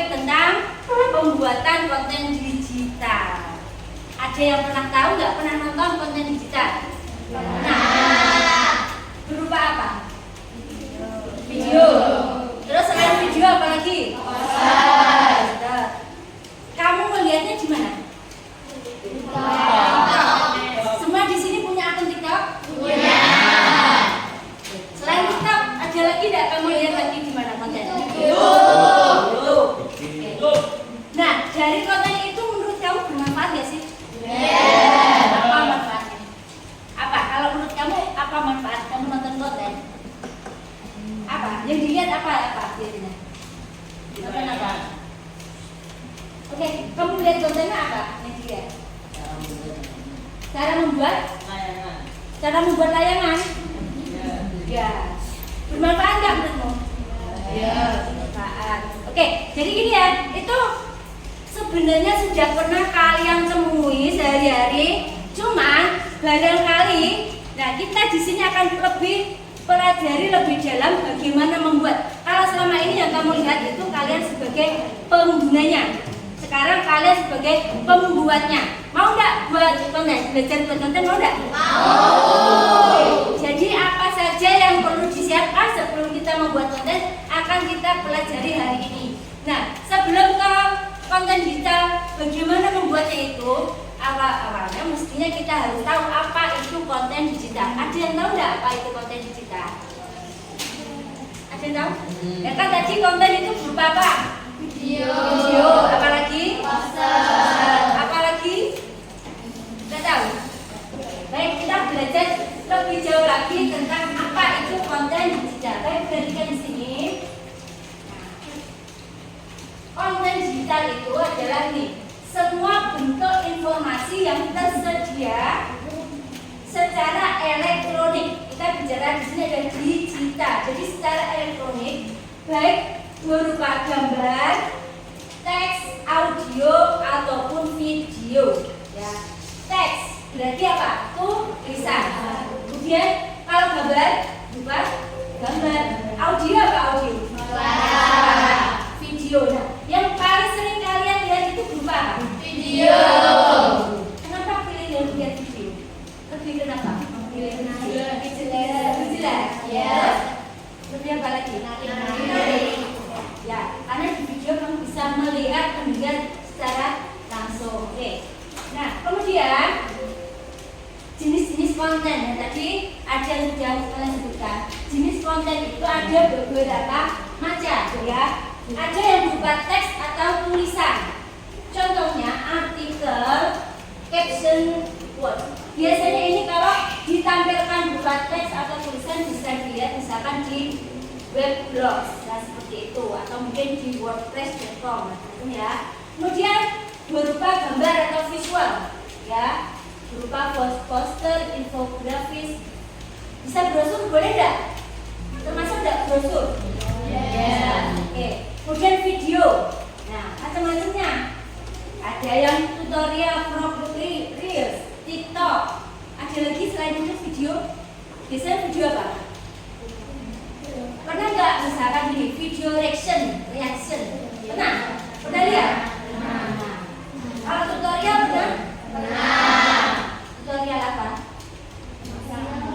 topik tentang pembuatan konten digital. Ada yang pernah tahu nggak pernah nonton konten digital? Nah, berupa apa? Video. Terus selain video apa lagi? Kamu melihatnya di mana? Semua di sini punya akun TikTok? Punya. Selain TikTok, ada lagi tidak kamu lihat lagi di mana konten? Nah, dari konten itu menurut kamu bermanfaat nggak sih? Apa manfaatnya? Apa? Kalau menurut kamu apa manfaat kamu nonton konten? Apa? Yang dilihat apa biasanya? Nonton apa? Oke, kamu lihat kontennya apa yang dilihat? Cara membuat layangan. Ya. Bermanfaat nggak menurutmu? Ya, bermanfaat. Oke, jadi gini ya, itu sebenarnya sudah pernah kalian temui sehari-hari, cuman barangkali, nah kita di sini akan lebih pelajari lebih dalam bagaimana membuat. Kalau selama ini yang kamu lihat itu kalian sebagai penggunanya, sekarang kalian sebagai pembuatnya. Mau nggak buat konten? Belajar buat konten mau nggak? Mau. Jadi apa saja yang perlu disiapkan sebelum kita membuat konten akan kita pelajari hari ini. Nah, sebelum ke konten digital, bagaimana membuatnya itu? Awal-awalnya mestinya kita harus tahu apa itu konten digital. Ada yang tahu nggak apa itu konten digital? Ada yang tahu? Ya kan tadi konten itu berupa apa? Video. Apalagi? Apalagi? Tidak tahu. Baik, kita belajar lebih jauh lagi tentang apa itu konten digital. Baik, perhatikan di sini. Konten digital itu adalah semua bentuk informasi yang tersedia secara elektronik. Kita bicara di sini ada digital. Jadi secara elektronik, baik berupa gambar, teks, audio ataupun video. Ya, teks berarti apa? Tulisan. Kemudian kalau gambar berupa gambar, audio apa audio? Suara. Video. Nah, yang paling sering kalian lihat itu berupa apa? Video. Kenapa pilih yang lihat video? Lebih kenapa? Pilih lebih jelas. Ya. Lebih apa lagi? Ya, karena di video kamu bisa melihat, mendengar secara langsung. Oke. Nah, kemudian jenis-jenis konten ya, tadi ada yang sudah kalian sebutkan. Jenis konten itu ada beberapa macam ya. Ada yang berupa teks atau tulisan. Contohnya artikel, caption, quote. Biasanya ini kalau ditampilkan berupa teks atau tulisan bisa dilihat misalkan di web blog, nah seperti itu, atau mungkin di wordpress.com, ya. Kemudian berupa gambar atau visual, ya, berupa poster, infografis. Bisa brosur boleh enggak? Termasuk enggak brosur? Ya. Oke. Kemudian video, nah macam-macamnya. Ada yang tutorial, vlog, reels, TikTok. Ada lagi selain itu video. Biasanya video apa? Pernah nggak misalkan ini video reaction? Pernah? Pernah lihat? Nah. Kalau tutorial pernah? Pernah. Tutorial apa?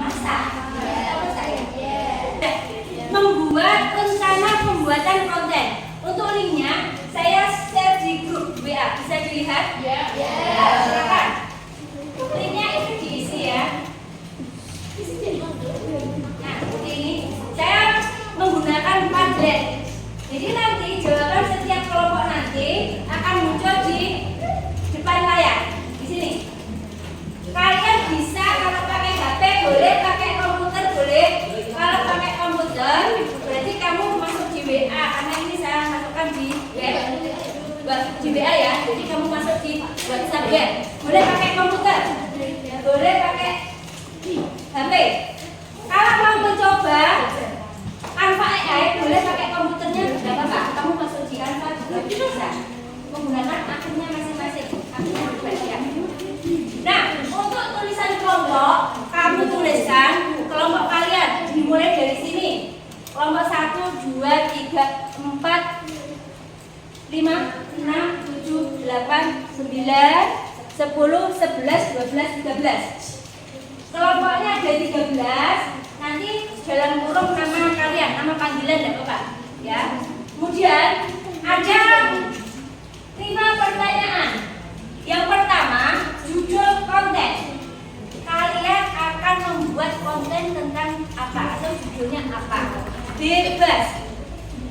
Masak. Apa saya? Membuat rencana pembuatan konten. Untuk linknya saya share di grup WA. Bisa dilihat? Ya. Silakan. Linknya itu diisi ya. Nah, seperti ini. Saya menggunakan Padlet. Jadi nanti jawaban setiap kelompok nanti akan muncul di depan layar. Di sini. Kalian bisa kalau pakai HP boleh, pakai komputer boleh. Kalau pakai komputer berarti kamu masuk di WA karena ini saya masukkan di WA ya. Jadi kamu masuk di WhatsApp web. Boleh pakai komputer, boleh pakai HP. Kalau mau mencoba Canva AI boleh pakai komputernya tidak apa-apa. Kamu masuk di Canva juga bisa menggunakan akunnya masing-masing, akunnya pribadi ya. Nah, untuk tulisan kelompok kamu tuliskan kelompok kalian dimulai dari sini. Kelompok 1, 2, 3, 4, 5 10, 11, 12, 13. Kelompoknya ada 13. Nanti dalam kurung nama kalian, nama panggilan tidak apa-apa ya. Kemudian ada 5 pertanyaan. Yang pertama, judul konten. Kalian akan membuat konten tentang apa atau judulnya apa? Bebas.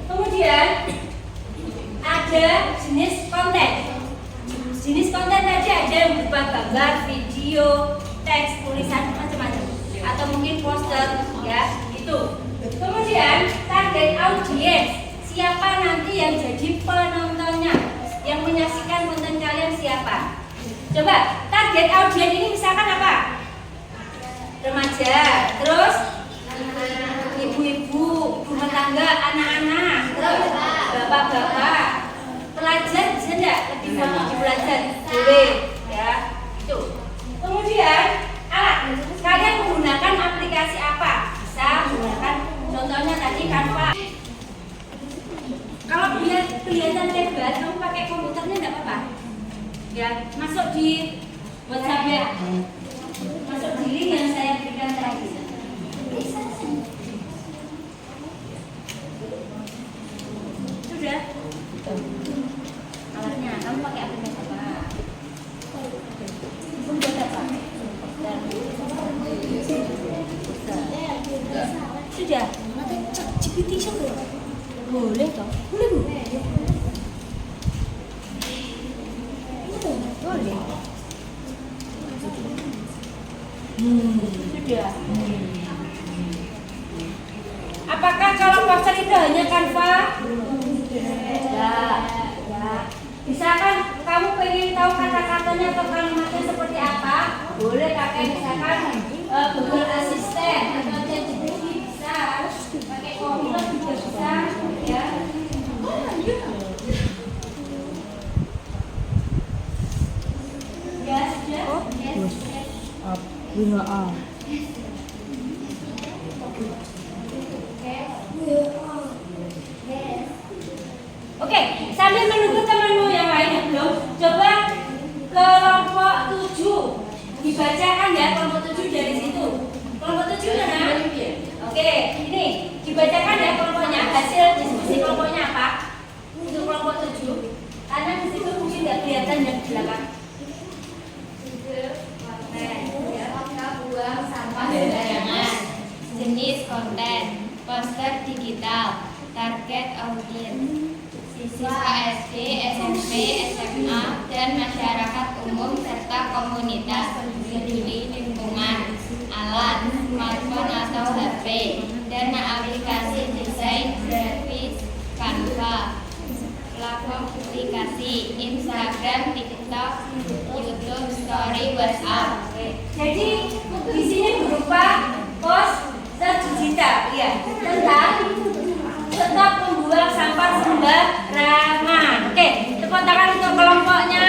Kemudian ada jenis konten. Jenis konten tadi ada yang berupa gambar, video, teks, tulisan, macam-macam. Atau mungkin poster, ya, itu. Kemudian target audiens. Siapa nanti yang jadi penontonnya? Yang menyaksikan konten kalian siapa? Coba, target audiens ini misalkan apa? Remaja, terus ibu-ibu, rumah tangga, anak-anak, terus bapak-bapak, pelajar bisa enggak? Lebih fokus di pelajar, boleh ya, itu. Kemudian alat, kalian menggunakan aplikasi apa? Bisa menggunakan, contohnya tadi Canva. Kalau biar kelihatan lebar, kamu pakai komputernya enggak apa-apa ya, masuk di WhatsApp ya, masuk di link yang saya berikan tadi. Sudah? Alatnya, kamu pakai aplikasi apa? Buat apa? Sudah? GPT sudah? Boleh toh? Boleh bu? Boleh. Sudah. Apakah kalau poster itu hanya Canva? Ya. Misalkan kamu pengen tahu kata-katanya atau kalimatnya seperti apa, boleh pakai misalkan Google Assistant atau ChatGPT bisa, pakai Copilot juga bisa, ya. Ya sudah. Oke, sambil menunggu temanmu yang lain yang belum, coba kelompok 7 dibacakan ya, kelompok 7 dari situ. Kelompok 7 mana? Oke, ini dibacakan ya kelompoknya, hasil diskusi kelompoknya apa? Untuk kelompok 7, karena di situ mungkin nggak kelihatan yang di belakang. Buang sampah sembarangan. Jenis konten, poster digital, target audiens siswa SD, SMP, SMA, dan masyarakat umum serta komunitas peduli lingkungan, alat, smartphone atau HP, dan aplikasi desain grafis Canva, platform aplikasi Instagram, TikTok, YouTube, Story, WhatsApp. Jadi di sini berupa poster digital, ya, tentang stop membuang sampah sembarangan. Oke, tepuk tangan untuk kelompoknya,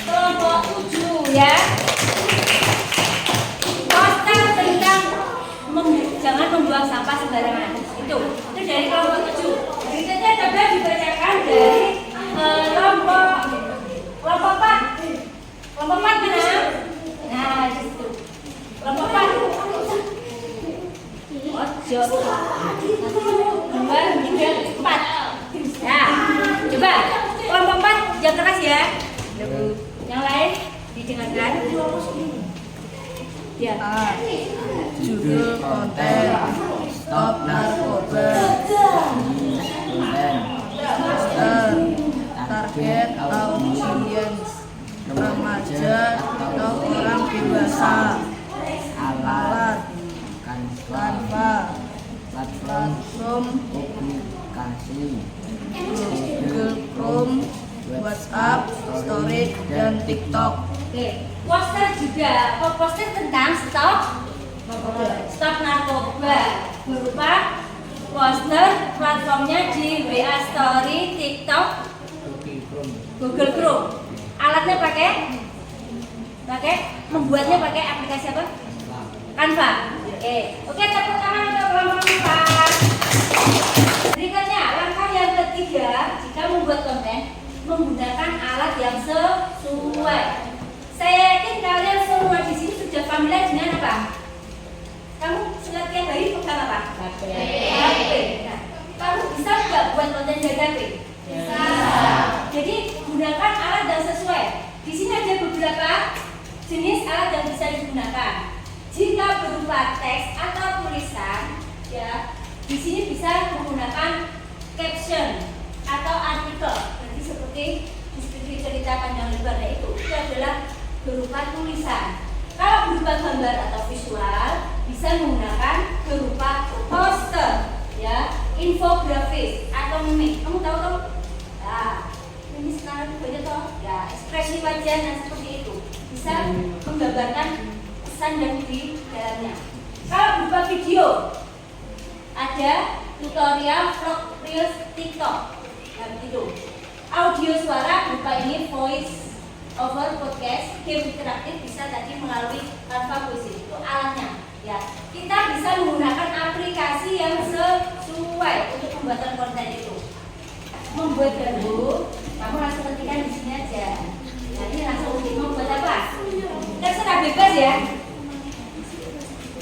kelompok 7 ya. Poster tentang jangan membuang sampah sembarangan. Itu dari kelompok 7. Berikutnya coba dibacakan dari kelompok 4. Kelompok 4 mana? Nah, di situ. Kelompok 4. Ojo. 2, 3, 4. Nah, coba kelompok 4 yang keras ya. Yang lain didengarkan. Ya. Judul konten, stop narkoba. Poster, target audiens remaja atau orang dewasa. Alat, Canva, platform publikasi Google Chrome, WhatsApp, Story, dan TikTok. Oke, poster juga. Poster tentang stop narkoba berupa poster platformnya di WA Story, TikTok, Google Chrome. Alatnya pakai membuatnya pakai aplikasi apa? Canva. Oke, tepuk tangan untuk kelompok 4. Berikutnya, langkah yang ketiga jika membuat konten, menggunakan alat yang sesuai. Saya yakin kalian semua di sini sudah familiar dengan apa? Kamu setiap hari pegang apa? HP. Nah, kamu bisa nggak buat konten dari HP? Bisa. Jadi gunakan alat yang sesuai. Di sini ada beberapa jenis alat yang bisa digunakan. Jika berupa teks atau tulisan, ya, di sini bisa menggunakan caption atau artikel. Jadi seperti deskripsi cerita panjang lebarnya itu adalah berupa tulisan. Kalau berupa gambar atau visual, bisa menggunakan berupa poster, ya, infografis atau meme. Kamu tahu tuh? Nah, ini sekarang banyak tuh, ya, ekspresi wajah dan seperti itu bisa menggambarkan pesan dan di dalamnya. Kalau berupa video, ada tutorial vlog reels TikTok, nah begitu. Audio suara berupa ini voice over podcast, game interaktif bisa tadi melalui Canva Voice, itu alatnya. Ya, kita bisa menggunakan aplikasi yang sesuai untuk pembuatan konten itu. Membuat gaduh, kamu langsung ketikkan di sini aja. Nah, ini langsung membuat apa? Terserah bebas ya.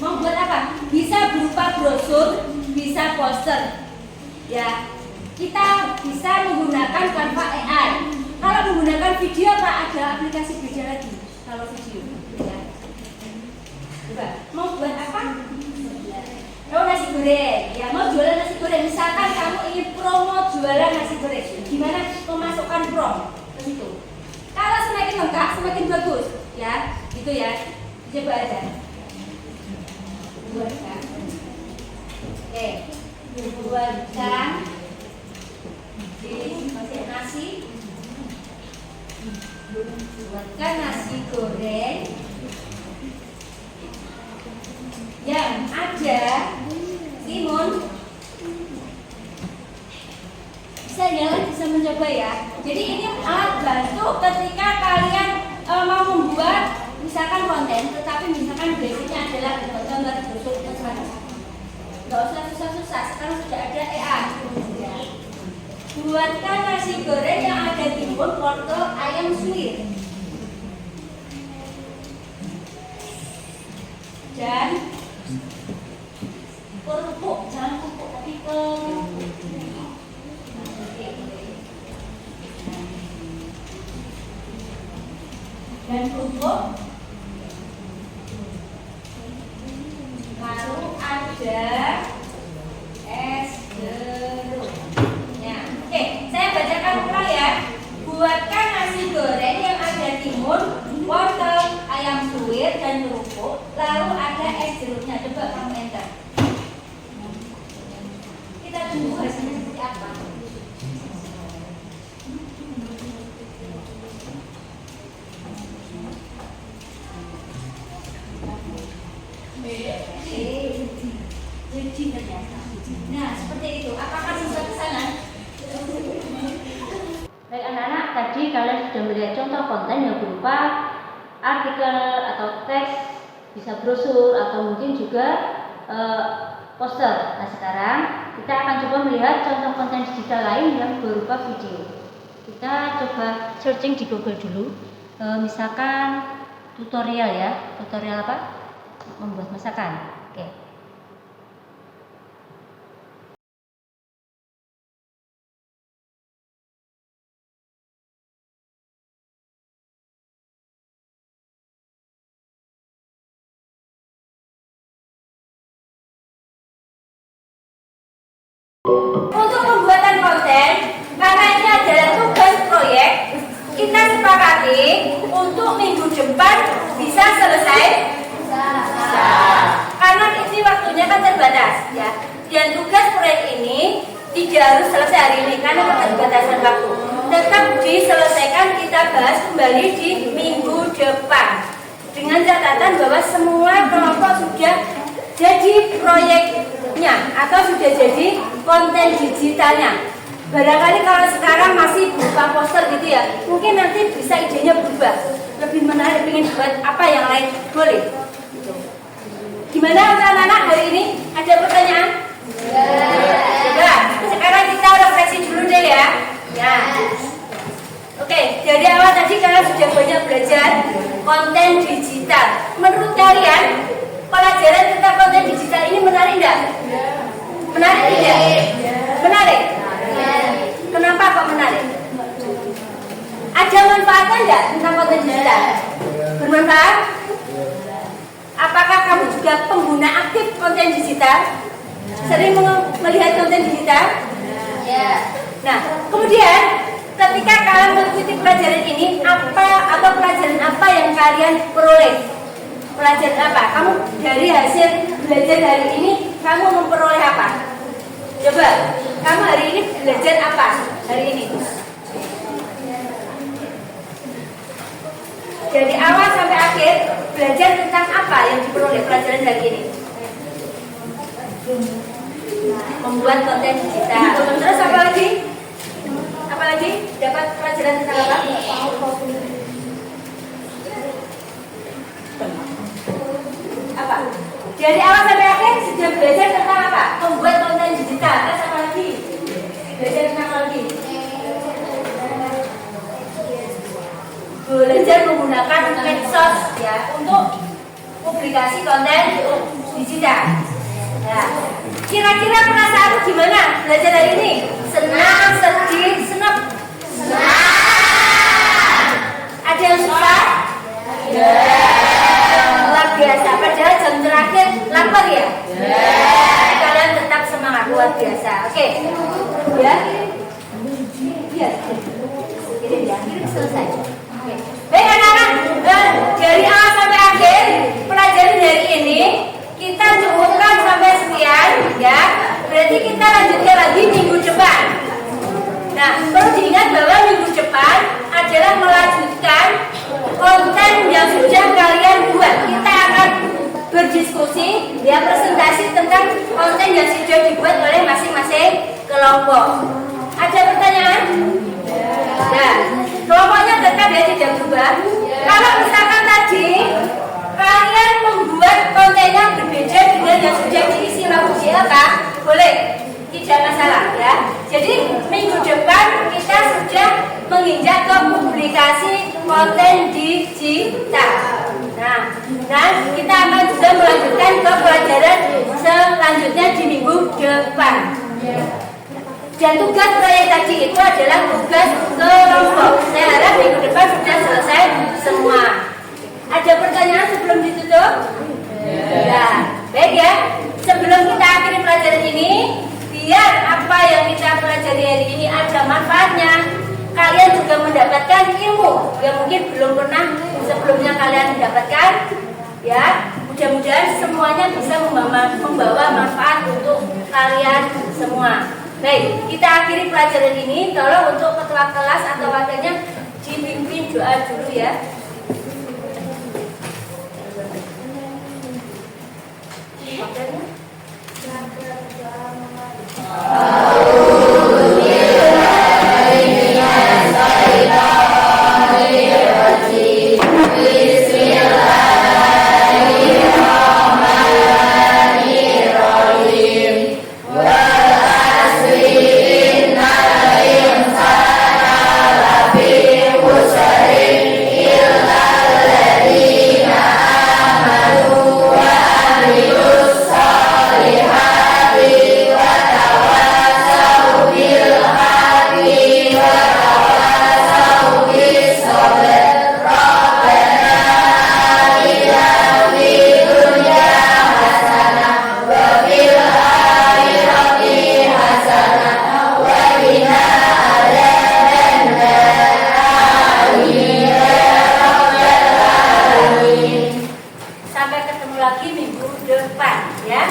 Membuat apa? Bisa berupa brosur, bisa poster. Ya, kita bisa menggunakan Canva AI. Kalau menggunakan video apa? Ada aplikasi beda lagi. Kalau video, ya. Coba, mau buat apa? Oh, nasi goreng. Ya, mau jualan nasi goreng. Misalkan kamu ingin promo jualan nasi goreng, gimana memasukkan prom ke situ? Kalau semakin lengkap, semakin bagus. Ya, gitu ya. Coba aja. Buatkan. Oke, buatkan. Masih nasi. Buatkan nasi goreng yang ada timun. Bisa mencoba ya. Jadi ini alat bantu ketika kalian mau membuat misalkan konten, tetapi misalkan basicnya adalah gambar brosur macam-macam. Nggak usah susah-susah, sekarang sudah ada AI. Buatkan nasi goreng yang ada timun, wortel, ayam suwir. Dan kerupuk, jangan kerupuk tapi kerupuk. Dan kerupuk. Lalu ada es jeruk. Ya, oke, saya bacakan ulang ya. Buatkan nasi goreng yang ada timun, wortel, ayam suwir, dan kerupuk. Lalu ada es jeruknya. Coba kamu enter. Kita tunggu hasilnya seperti apa. Jadi ternyata. Nah, seperti itu. Apakah siswa ke sana? Baik anak-anak, tadi kalian sudah melihat contoh konten yang berupa artikel atau teks, bisa brosur atau mungkin juga poster. Nah, sekarang kita akan coba melihat contoh konten digital lain yang berupa video. Kita coba searching di Google dulu. Misalkan tutorial ya. Tutorial apa? Membuat masakan. Oke. Untuk pembuatan konten, karena ini adalah tugas proyek, kita sepakati untuk minggu depan bisa selesai. Bisa. Karena ini waktunya kan terbatas, ya. Dan tugas proyek ini tidak harus selesai hari ini karena keterbatasan waktu. Tetap diselesaikan, kita bahas kembali di minggu depan. Dengan catatan bahwa semua kelompok sudah jadi proyeknya atau sudah jadi konten digitalnya. Barangkali kalau sekarang masih berupa poster gitu ya, mungkin nanti bisa idenya berubah, lebih menarik, ingin buat apa yang lain, boleh. Gimana anak-anak hari ini? Ada pertanyaan? Ya. Coba sekarang kita refleksi dulu deh ya. Ya. Oke, dari awal tadi kalian sudah banyak belajar konten digital. Menurut kalian, pelajaran tentang konten digital ini menarik enggak? Menarik tidak? Menarik? Kenapa kok menarik? Ada manfaatnya enggak tentang konten digital? Bermanfaat? Apakah kamu juga pengguna aktif konten digital? Sering melihat konten digital? Ya. Nah, kemudian ketika kalian mengikuti pelajaran ini, apa atau pelajaran apa yang kalian peroleh? Pelajaran apa? Kamu dari hasil belajar hari ini, kamu memperoleh apa? Coba, kamu hari ini belajar apa? Hari ini? Dari awal sampai akhir, belajar tentang apa yang diperoleh pelajaran hari ini? Membuat konten digital. Terus apa lagi? Apa lagi? Dapat pelajaran tentang apa? Apa? Dari awal sampai akhir sudah belajar tentang apa? Membuat konten digital. Terus apa lagi? Belajar tentang apa lagi? Belajar menggunakan medsos ya untuk publikasi konten digital. Ya. Kira-kira perasaanmu gimana belajar hari ini? Senang, sedih, senang? Ada yang susah? Ya. Luar biasa. Padahal jam terakhir lapar ya? Kalian tetap semangat, luar biasa. Oke. Ya. Iya. Kirim ya, kirim selesai. Oke. Baik anak-anak, dari awal sampai akhir pelajaran hari ini kita cukupkan sampai sekian ya. Berarti kita lanjutkan lagi minggu depan. Nah, perlu diingat bahwa minggu depan adalah melanjutkan konten yang sudah kalian buat. Kita akan berdiskusi ya, presentasi tentang konten yang sudah dibuat oleh masing-masing kelompok. Ada pertanyaan? Ya, kelompoknya tetap ya, tidak berubah. Kalau misalkan tadi kalian membuat konten yang berbeda dengan yang sudah diisi lagu JLK, boleh, tidak masalah ya. Jadi minggu depan kita sudah menginjak ke publikasi konten digital. Nah, dan kita akan juga melanjutkan ke pelajaran selanjutnya di minggu depan. Dan tugas proyek tadi itu adalah tugas kelompok. Saya harap minggu depan sudah selesai semua. Ada pertanyaan sebelum ditutup? Ya, baik ya. Sebelum kita akhiri pelajaran ini, biar apa yang kita pelajari hari ini ada manfaatnya, kalian juga mendapatkan ilmu yang mungkin belum pernah sebelumnya kalian mendapatkan. Ya, mudah-mudahan semuanya bisa membawa manfaat untuk kalian semua. Baik, kita akhiri pelajaran ini. Tolong untuk ketua kelas atau wakilnya dipimpin doa dulu ya. Lagi minggu depan ya.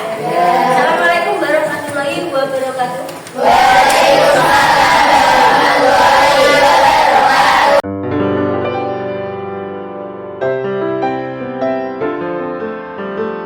Assalamualaikum warahmatullahi wabarakatuh.